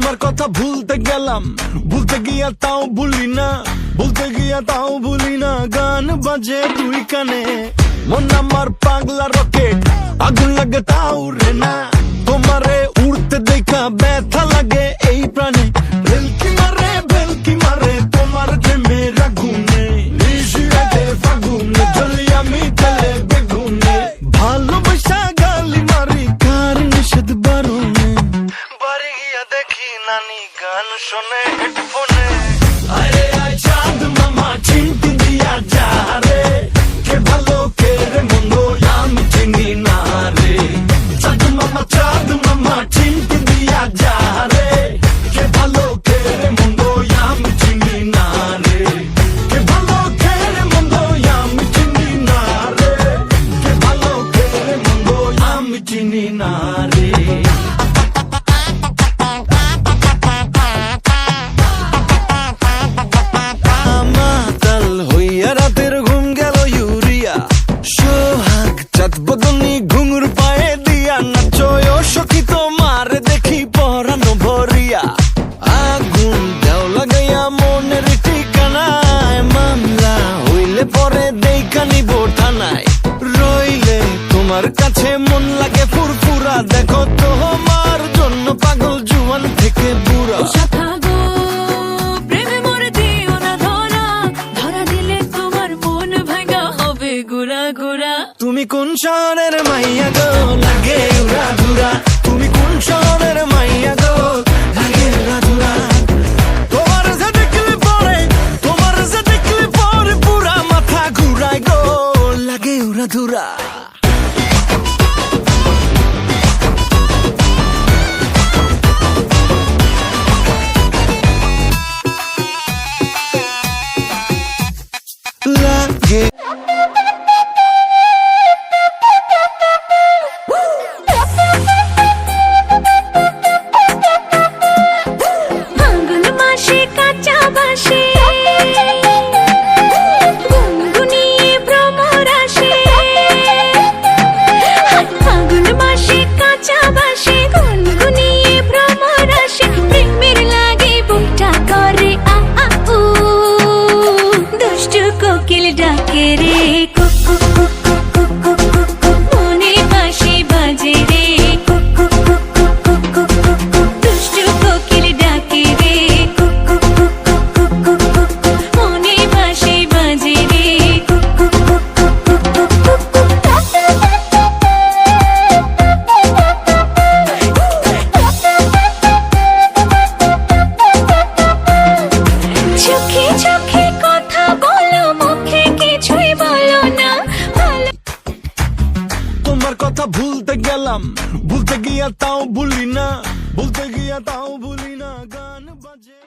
তোমার কথা ভুলতে গেলাম, ভুলতে গিয়া তাও ভুলি না, ভুলতে গিয়া তাও ভুলি না। গান বাজে দুই কানে, মন আমার পাগলা রকেট, আগুন লাগে তাও রে না। তোমারে উড়তে দেখা ব্যথা লাগে এই প্রাণে, ভেলকি মারে তোমার প্রেমের আগুনে। নিশিরাতে ফাগুনে জ্বলি আমি তেলে বেগুনে, ভালোবাসা গালি মারি কার নিষেধ বারণে। বাড়ি গিয়া দেখি নানি গান শোনে হেডফোনে। আরে আয় চাঁদ মামা চিমটি দিয়া যা রে, কে ভালো কে রে মন্দ আমি চিনি না রে। চাঁদ মামা চিমটি দিয়া যা রে, কে ভালো কে রে মন্দ আমি চিনি না রে। কে ভালো কে রে মন্দ আমি চিনি না রে, কে ভালো কে রে মন্দ আমি চিনি না রে। বদনি ঘুঙুর পায়ে দিয়া নাচয় সখী তোমার দেখি পরানো ভরিয়া। আগুন দেও লাগাইয়া মনের ঠিকানায়, মামলা হইলে পরে দেখা নিব থানায়। রইলে তোমার কাছে মন লাগে ফুরফুরা, দেখো তোমার জন্য পাগল জুয়ান থেকে বুড়া। তুমি কোন শহরের মাইয়া গো লাগে উড়া ধুরা, তুমি কোন শহরের মাইয়া গো লাগে উড়া ধুরা। তোমার যে দেখলে পরে পুরা মাথা ঘুরায় গো লাগে উড়া ধুরা। লাগে কথা ভুলতে গেলাম, ভুলতে গিয়া তাও ভুলি না, ভুলতে গিয়া তাও ভুলি না। গান বাজে